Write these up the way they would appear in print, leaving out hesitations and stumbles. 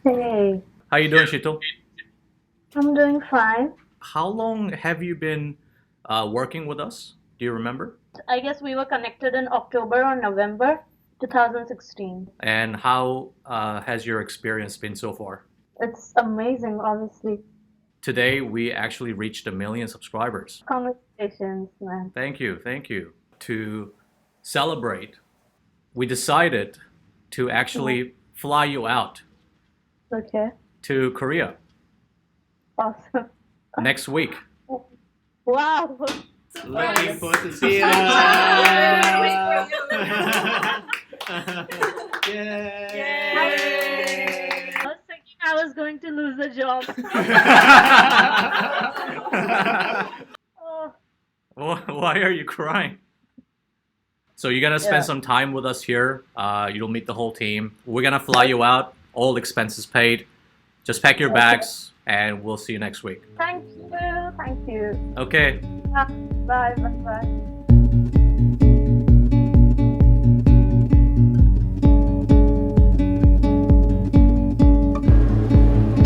Hey, How you doing, Shito? I'm doing fine. How long have you been working with us? Do you remember? I guess we were connected in October or November 2016. And how has your experience been so far? It's amazing, honestly. Today, we actually reached 1 million subscribers. Congratulations, man. Thank you, thank you. To celebrate, we decided to Mhm. actually fly you out Okay, to Korea awesome. next week. Wow. Looking Surprise. forward to seeing her. Yay! I was thinking I was going to lose a job. Oh, Why are you crying? So you're gonna spend yeah. some time with us here. You'll meet the whole team. We're gonna fly you out, all expenses paid. Just pack your Okay. bags, and we'll see you next week. Thank you. Thank you. Okay. Yeah. Bye. Bye. Bye.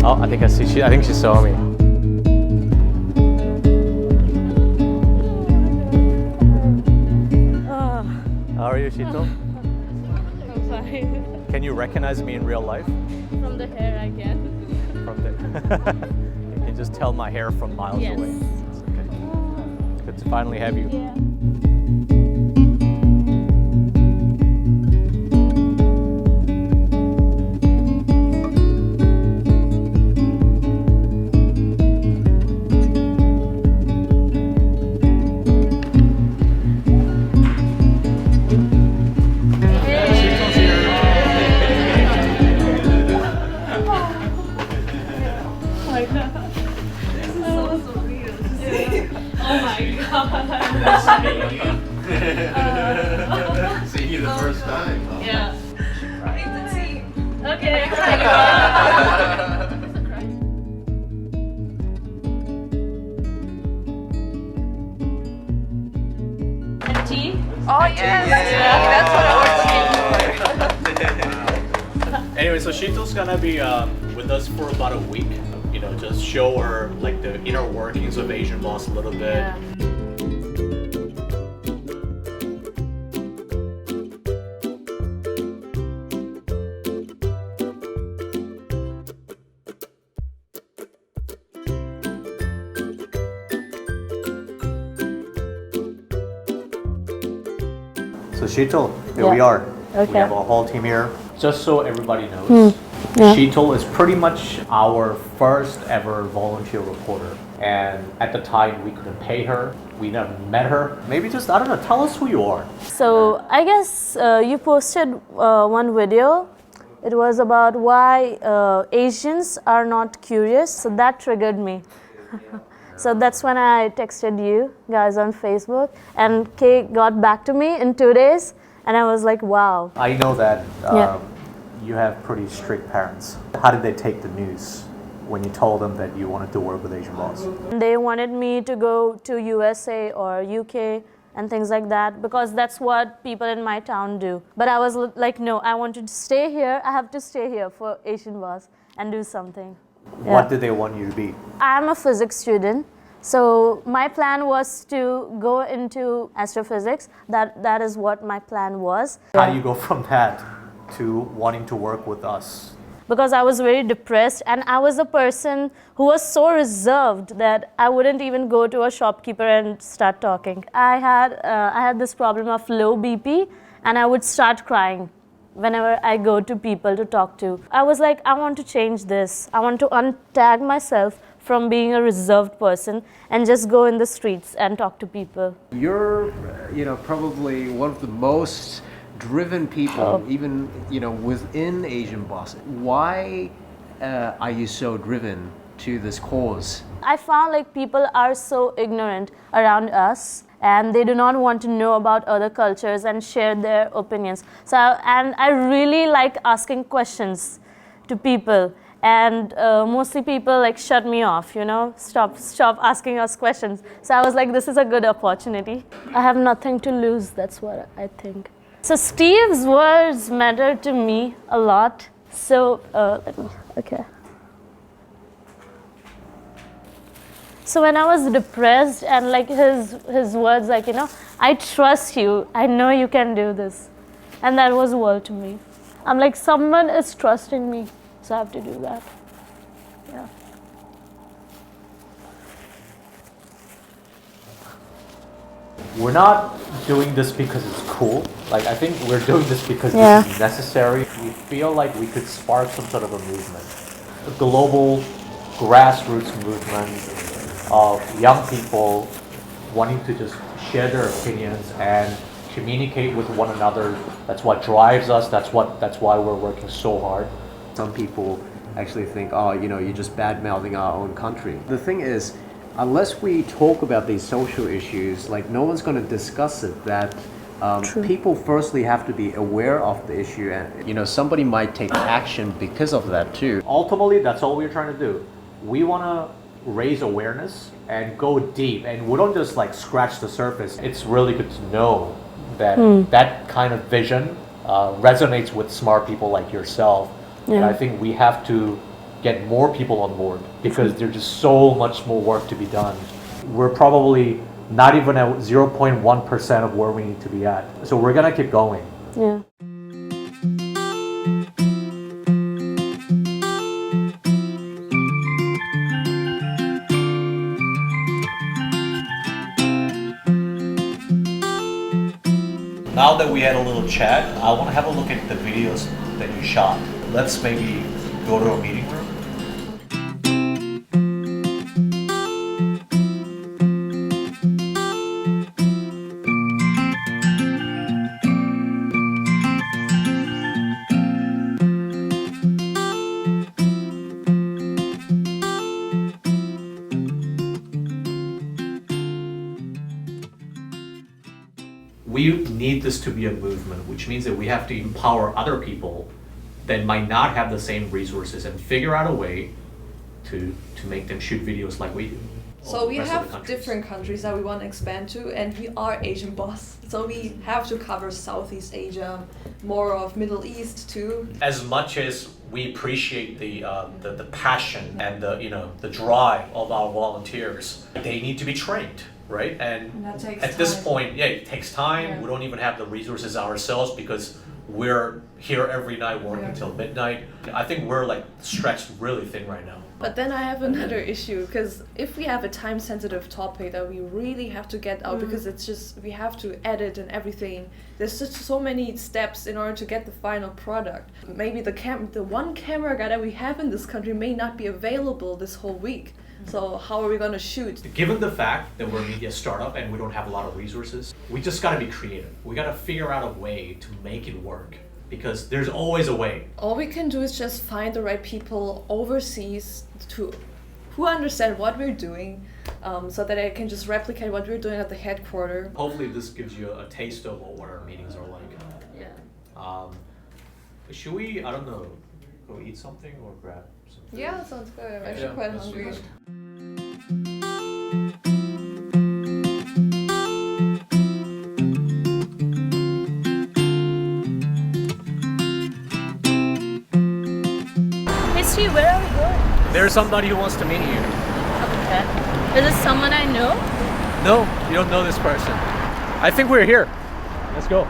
Oh, I think I see. I think she saw me. Oh, How are you, Shito? I'm fine. Can you recognize me in real life? From the hair, I guess. From the. You can just tell my hair from miles Yes. away. It's okay. Good to finally have you. Yeah. Shito's here. Oh my god. This is so surreal. Oh my god. Seeing you the first time. Huh? Yeah. Okay. And tea? Oh yes, that's what I was looking for. Anyway, so Shito's gonna be with us for about a week. You know, just show her like the inner workings of Asian Boss a little bit. Yeah. So Shito, here Yeah. we are. Okay. We have a whole team here. Just so everybody knows, Yeah. Shito is pretty much our first ever volunteer reporter. And at the time, we couldn't pay her. We never met her. Maybe just, I don't know, tell us who you are. So I guess you posted one video. It was about why Asians are not curious. So that triggered me. So that's when I texted you guys on Facebook, and Kay got back to me in 2 days, and I was like, wow. I know that Yeah. you have pretty strict parents. How did they take the news when you told them that you wanted to work with Asian Boss? They wanted me to go to USA or UK and things like that because that's what people in my town do. But I was like, no, I want to stay here. I have to stay here for Asian Boss and do something. Yeah. What did they want you to be? I'm a physics student, so my plan was to go into astrophysics. That is what my plan was. How do you go from that to wanting to work with us? Because I was very depressed, and I was a person who was so reserved that I wouldn't even go to a shopkeeper and start talking. I had this problem of low BP, and I would start crying whenever I go to people to talk to. I was like, I want to change this. I want to untag myself from being a reserved person and just go in the streets and talk to people. You're, probably one of the most driven people, even, within Asian Boss. Why are you so driven to this cause? I found like people are so ignorant around us, and they do not want to know about other cultures and share their opinions. So, and I really like asking questions to people, and mostly people like shut me off, stop asking us questions. So I was like, this is a good opportunity. I have nothing to lose, that's what I think. So Steve's words matter to me a lot. So, let me, okay. So when I was depressed and like his words like, you know, I trust you, I know you can do this. And that was world to me. I'm like, someone is trusting me, so I have to do that. Yeah. We're not doing this because it's cool. Like, I think we're doing this because Yeah. this is necessary. We feel like we could spark some sort of a movement, a global grassroots movement of young people wanting to just share their opinions and communicate with one another. That's what drives us. That's why we're working so hard. Some people actually think, oh, you know, you're just bad-mouthing our own country. The thing is, unless we talk about these social issues, like no one's going to discuss it, that people firstly have to be aware of the issue, and you know, somebody might take action because of that too. Ultimately, that's all we're trying to do. We want to raise awareness and go deep, and we don't just like scratch the surface. It's really good to know that that kind of vision resonates with smart people like yourself. And I think we have to get more people on board because there's just so much more work to be done. We're probably not even at 0.1% of where we need to be at. So we're gonna keep going. Yeah. Now that we had a little chat, I want to have a look at the videos that you shot. Let's maybe go to a meeting room. We need this to be a movement, which means that we have to empower other people that might not have the same resources and figure out a way to make them shoot videos like we do. So we Rest of the have countries. different countries that we want to expand to, and we are Asian boss. So we have to cover Southeast Asia, more of Middle East too. As much as we appreciate the passion and the drive of our volunteers, they need to be trained, right? And that takes at this time. point, yeah, it takes time. Yeah. We don't even have the resources ourselves because we're here every night working till midnight. I think we're like stretched really thin right now. But then I have another issue, because if we have a time-sensitive topic that we really have to get out, because it's just, we have to edit and everything, there's just so many steps in order to get the final product. Maybe the one camera guy that we have in this country may not be available this whole week. So how are we gonna shoot? Given the fact that we're a media startup and we don't have a lot of resources, we just gotta be creative. We gotta figure out a way to make it work because there's always a way. All we can do is just find the right people overseas who understand what we're doing, so that I can just replicate what we're doing at the headquarters. Hopefully this gives you a taste of what our meetings are like. Yeah. Should we, I don't know, go eat something or grab something? Yeah, that sounds good. I'm actually quite let's do hungry. that. Hey Steve, where are we going? There's somebody who wants to meet you. Okay. Is this someone I know? No, you don't know this person. I think we're here. Let's go.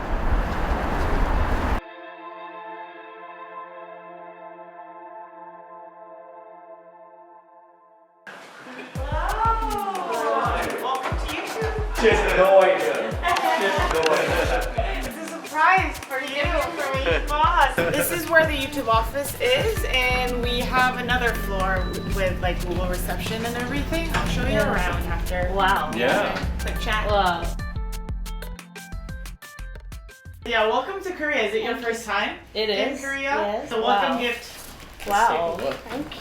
It's a surprise for you, for me, boss. This is where the YouTube office is, and we have another floor with like Google reception and everything. I'll show you around after. Wow. Yeah. Quick chat. Wow. Yeah, welcome to Korea. Is it your first time It in is, Korea? yes. The welcome Wow. gift Wow.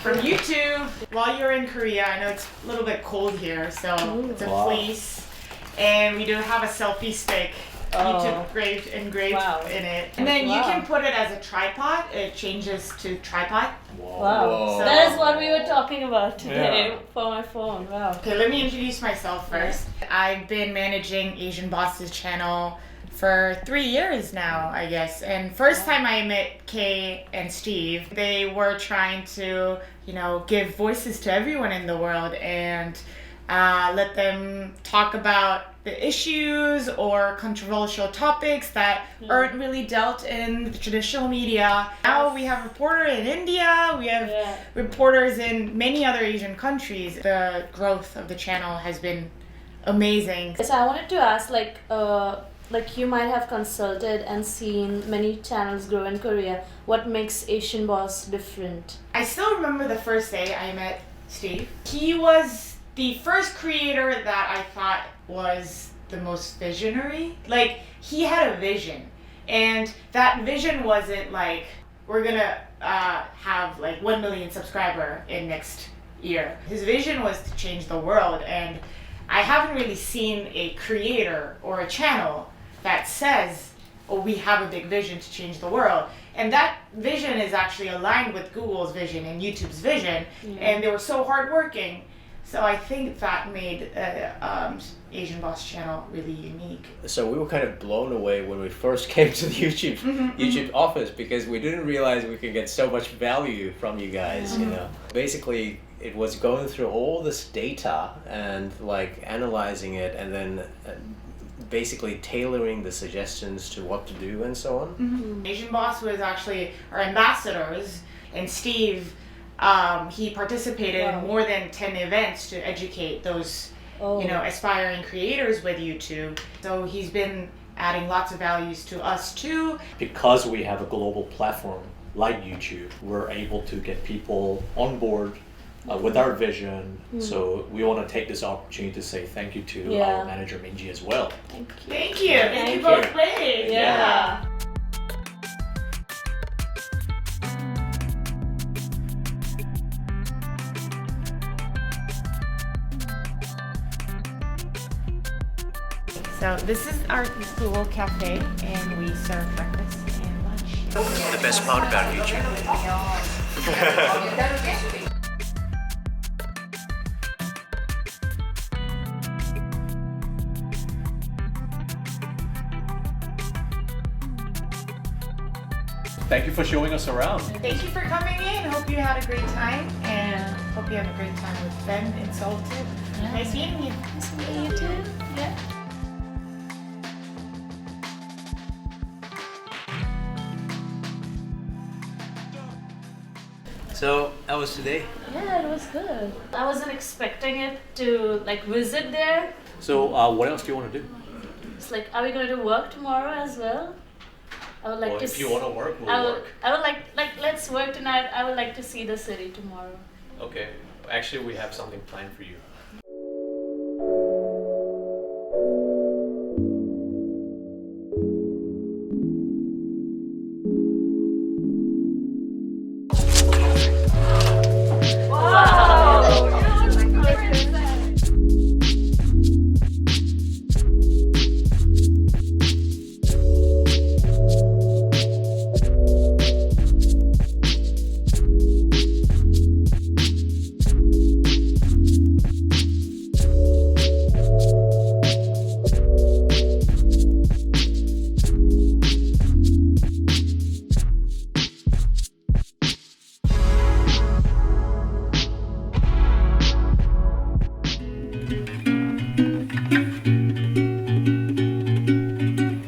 from YouTube. While you're in Korea, I know it's a little bit cold here, so it's a Wow. fleece. And we do have a selfie stick. YouTube engraved Wow. in it. And then you Wow. can put it as a tripod. It changes to tripod. Wow. So- That is what we were talking about today Yeah. for my phone. Wow. Okay, let me introduce myself first. I've been managing Asian Boss's channel for 3 years now, I guess. And first time I met Kay and Steve, they were trying to, give voices to everyone in the world and let them talk about the issues or controversial topics that aren't really dealt in the traditional media. Now we have reporters in India, we have reporters in many other Asian countries. The growth of the channel has been amazing. So I wanted to ask, like you might have consulted and seen many channels grow in Korea. What makes Asian Boss different? I still remember the first day I met Steve. He was the first creator that I thought was the most visionary. Like, he had a vision, and that vision wasn't like, we're gonna have like 1 million subscriber in next year. His vision was to change the world, and I haven't really seen a creator or a channel that says, oh, we have a big vision to change the world. And that vision is actually aligned with Google's vision and YouTube's vision, and they were so hardworking. So I think that made Asian Boss channel really unique. So we were kind of blown away when we first came to the YouTube office, because we didn't realize we could get so much value from you guys. Basically, it was going through all this data and like analyzing it, and then basically tailoring the suggestions to what to do and so on. Asian Boss was actually our ambassadors, and Steve, he participated in more than 10 events to educate those aspiring creators with YouTube. So he's been adding lots of values to us too. Because we have a global platform like YouTube, we're able to get people on board with our vision. So we want to take this opportunity to say thank you to our manager Minji as well. Thank you. Thank you both ways. Yeah. So this is our Google Cafe, and we serve breakfast and lunch. The best part about YouTube. Thank you for showing us around. Thank you for coming in. Hope you had a great time, and hope you have a great time with Ben and Seoul too. Nice meeting you. Nice meeting you too. Yeah. So how was today? Yeah, it was good. I wasn't expecting it to like visit there. So what else do you want to do? It's like, are we going to work tomorrow as well? I would like Well, to. if you want to work, we'll I would. work. I would like let's work tonight. I would like to see the city tomorrow. Okay. Actually, we have something planned for you.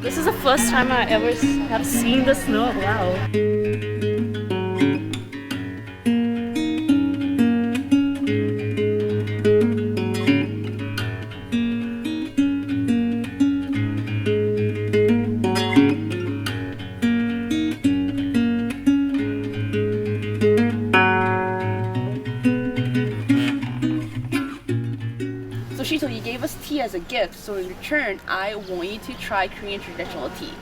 This is the first time I ever have seen the snow. Wow. So Shito, you gave us tea as a gift, so in return, I want you to try Korean traditional tea.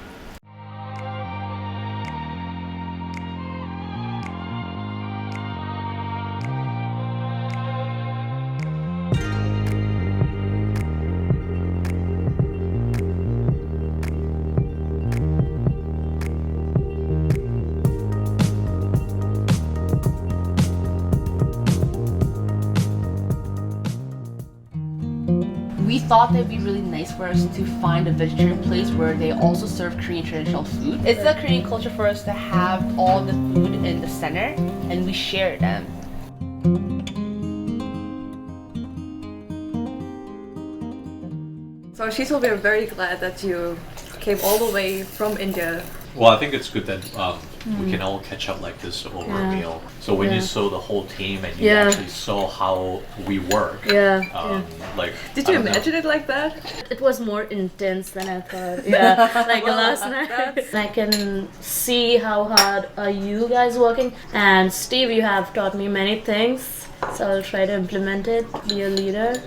thought that it'd be really nice for us to find a vegetarian place where they also serve Korean traditional food. It's the Korean culture for us to have all the food in the center and we share them. So Sheetal, we're very glad that you came all the way from India. Well, I think it's good that we can all catch up like this over a meal. So when you saw the whole team and you actually saw how we work, like Did you imagine it like that? It was more intense than I thought. Yeah, like last night. I can see how hard are you guys working. And Steve, you have taught me many things, so I'll try to implement it, be a leader.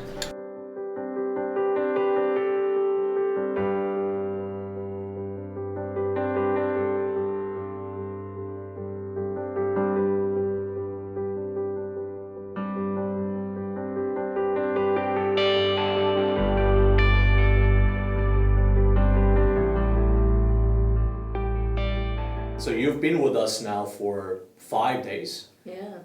So you've been with us now for 5 days. Yeah.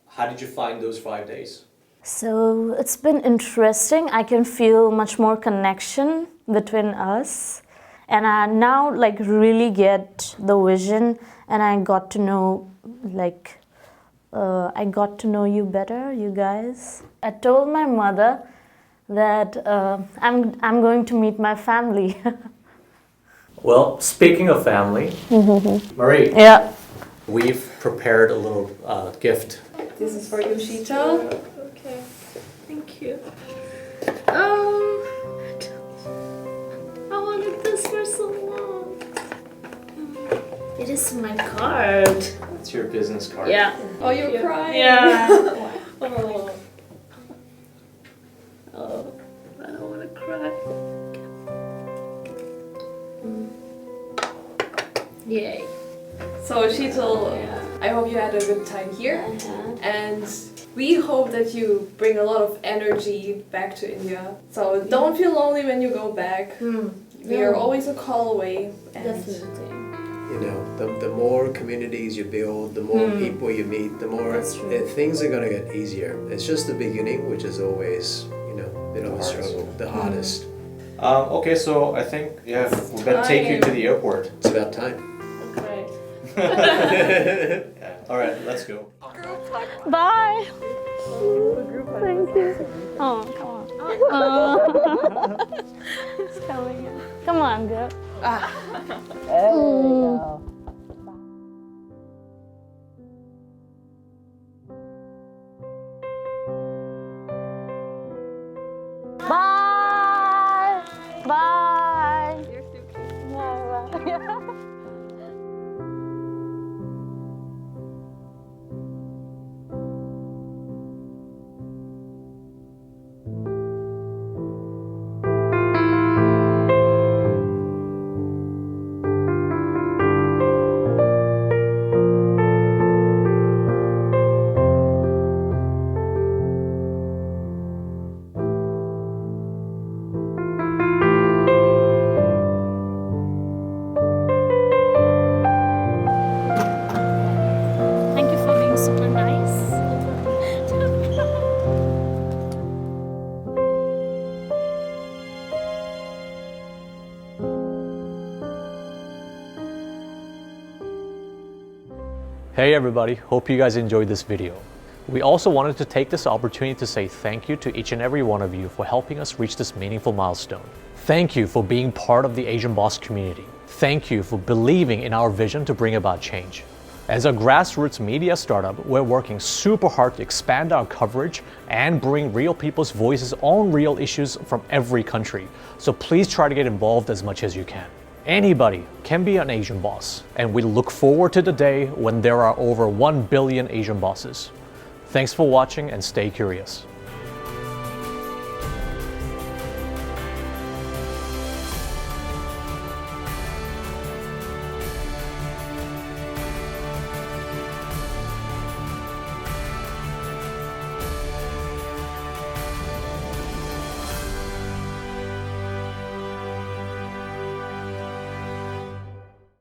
How did you find those 5 days? So it's been interesting. I can feel much more connection between us. And I now like really get the vision, and I got to know you better, you guys. I told my mother that I'm going to meet my family. Well, speaking of family, Marie, Yeah. we've prepared a little gift. This is for you, Sheetal. Okay. Thank you. I wanted this for so long. It is my card. It's your business card. Yeah. Oh, you're crying. Yeah. Oh. Oh, I don't want to cry. Yay. So Sheetal, I hope you had a good time here. And we hope that you bring a lot of energy back to India. So don't feel lonely when you go back. We are always a call away. And Definitely. You know, the more communities you build, the more people you meet, the more things are gonna get easier. It's just the beginning, which is always, you know, a bit of a struggle, the hardest. Okay, so I think, we're gonna take you to the airport. It's about time. All right, let's go. Bye. Thank you. Oh, come on. It's coming in. Come on, girl. There we go. Bye. Bye. You're so cute. Bye. Thank you for being super nice. Hey everybody, hope you guys enjoyed this video. We also wanted to take this opportunity to say thank you to each and every one of you for helping us reach this meaningful milestone. Thank you for being part of the Asian Boss community. Thank you for believing in our vision to bring about change. As a grassroots media startup, we're working super hard to expand our coverage and bring real people's voices on real issues from every country. So please try to get involved as much as you can. Anybody can be an Asian boss, and we look forward to the day when there are over 1 billion Asian bosses. Thanks for watching and stay curious.